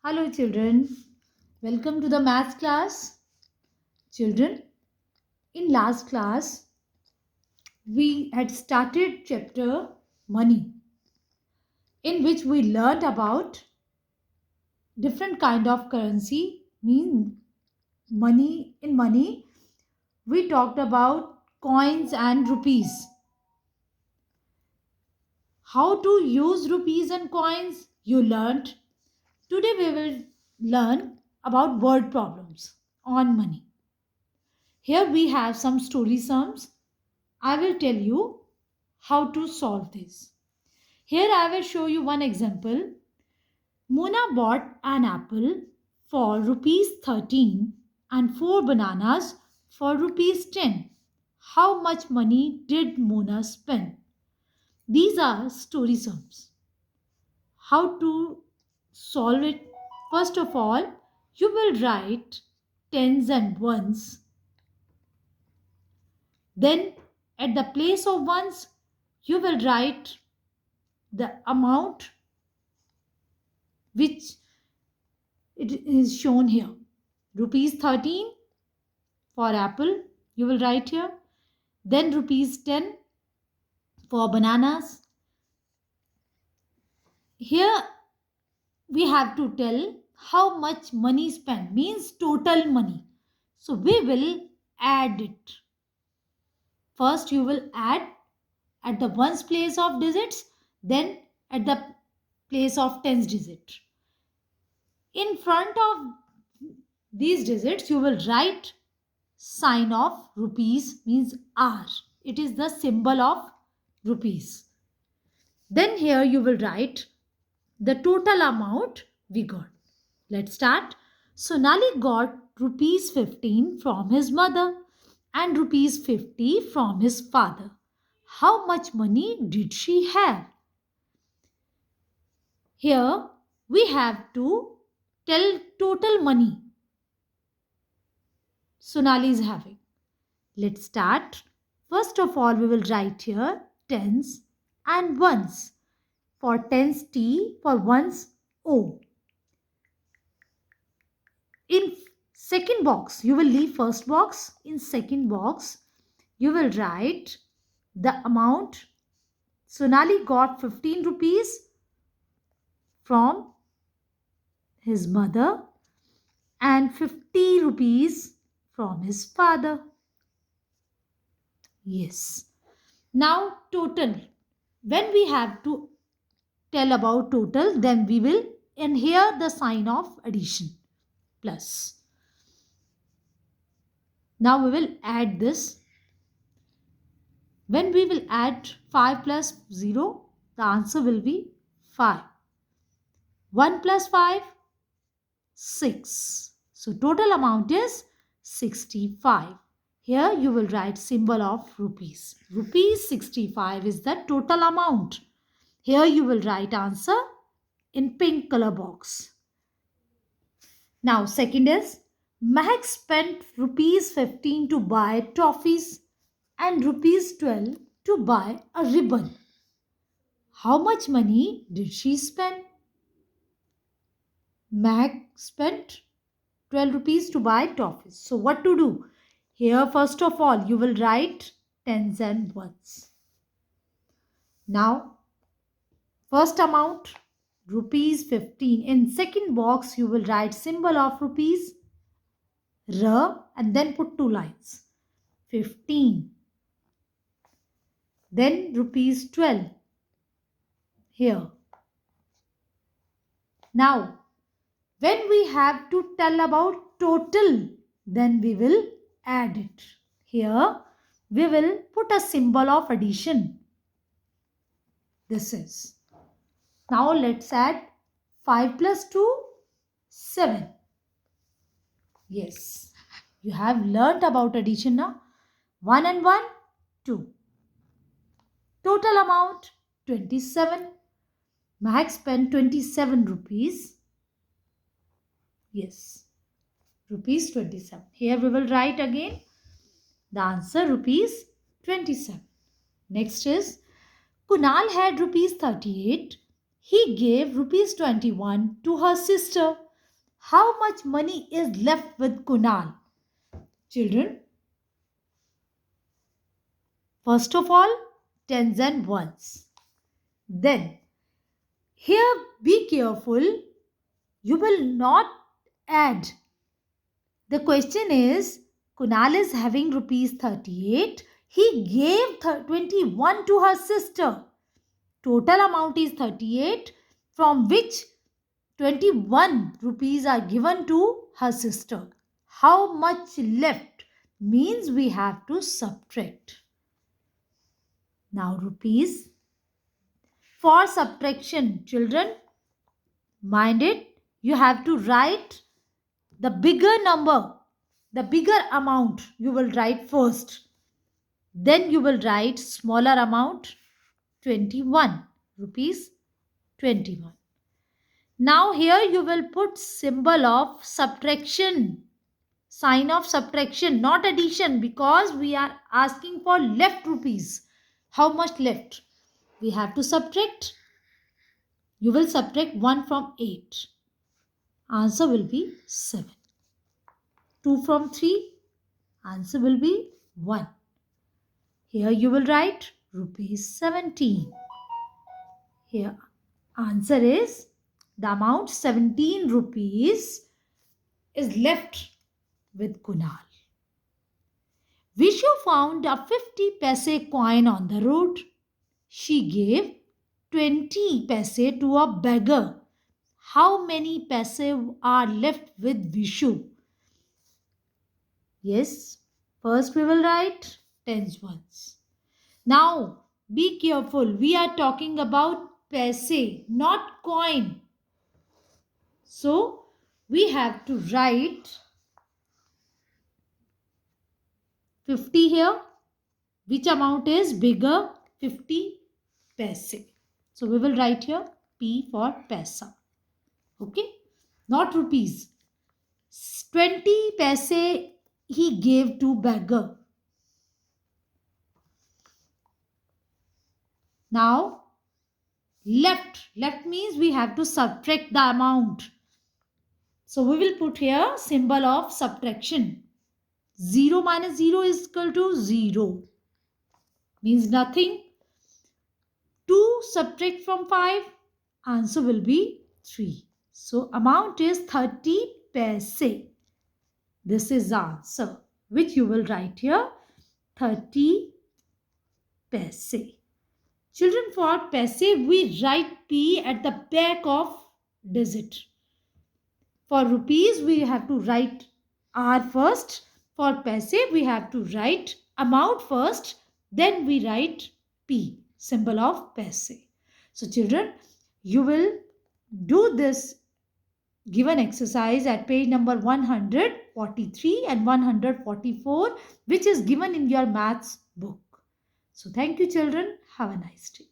Hello, children. Welcome to the math class. Children, in last class, we had started chapter money, in which we learned about different kind of currency, mean money. In money, we talked about coins and rupees. How to use rupees and coins, you learned. Today, we will learn about word problems on money. Here we have some story sums. I will tell you how to solve this. Here I will show you one example. Mona bought an apple for rupees 13 and 4 bananas for rupees 10. How much money did Mona spend? These are story sums. How to solve it? First of all, you will write tens and ones. Then at the place of ones, you will write the amount which it is shown here. Rupees 13 for apple, you will write here. Then rupees 10 for bananas. Here we have to tell how much money spent, means total money. So we will add it. First you will add at the ones place of digits, then at the place of tens digit. In front of these digits you will write sign of rupees, means R. It is the symbol of rupees. Then here you will write the total amount we got. Let's start. Sonali got rupees 15 from his mother and rupees 50 from his father. How much money did she have? Here we have to tell total money Sonali is having. Let's start. First of all, we will write here tens and ones. For tens T, for ones O. In second box, you will leave first box. In second box, you will write the amount. Sonali got 15 rupees from his mother and 50 rupees from his father. Yes. Now total. When we have to tell about total, then we will, and here the sign of addition, plus. Now we will add this. When we will add 5 plus 0, the answer will be 5. 1 plus 5, 6. So total amount is 65. Here you will write symbol of rupees. Rupees 65 is the total amount. Here you will write answer in pink color box. Now second is Mahek spent rupees 15 to buy toffees and rupees 12 to buy a ribbon. How much money did she spend? Mahek spent 12 rupees to buy toffees. So what to do? Here first of all you will write tens and ones. Now first amount rupees 15. In second box you will write symbol of rupees R and then put two lines. 15. Then rupees 12 here. Now when we have to tell about total, then we will add it. Here we will put a symbol of addition. This is. Now let's add 5 plus 2, 7. Yes, you have learnt about addition now. 1 and 1, 2. Total amount 27. Mahek spent 27 rupees. Yes, rupees 27. Here we will write again the answer rupees 27. Next is Kunal had rupees 38. He gave rupees 21 to her sister. How much money is left with Kunal? Children, first of all, tens and ones. Then, here be careful, you will not add. The question is, Kunal is having rupees 38. He gave 21 to her sister. Total amount is 38, from which 21 rupees are given to her sister. How much left? Means we have to subtract. Now rupees. For subtraction, children, mind it, you have to write the bigger number, the bigger amount you will write first. Then you will write smaller amount, 21 rupees, 21. Now here you will put symbol of subtraction, sign of subtraction, not addition, because we are asking for left rupees. How much left? We have to subtract. You will subtract 1 from 8. Answer will be 7. 2 from 3. Answer will be 1. Here you will write rupees 17. Here answer is the amount 17 rupees is left with Kunal. Vishu found a 50 paise coin on the road. She gave 20 paise to a beggar. How many paise are left with Vishu? Yes, first we will write tens ones. Now be careful, we are talking about paise, not coin. So we have to write 50 here. Which amount is bigger? 50 paise. So we will write here P for paisa. Okay, not rupees. 20 paise he gave to beggar. Now left means we have to subtract the amount. So we will put here symbol of subtraction. 0 minus 0 is equal to 0. Means nothing. 2 subtract from 5. Answer will be 3. So amount is 30 paise. This is the answer which you will write here 30 paise. Children, for paise we write P at the back of digit. For rupees we have to write R first. For paise we have to write amount first, then we write P, symbol of paise. So children, you will do this given exercise at page number 143 and 144, which is given in your maths book. So thank you children. Have a nice day.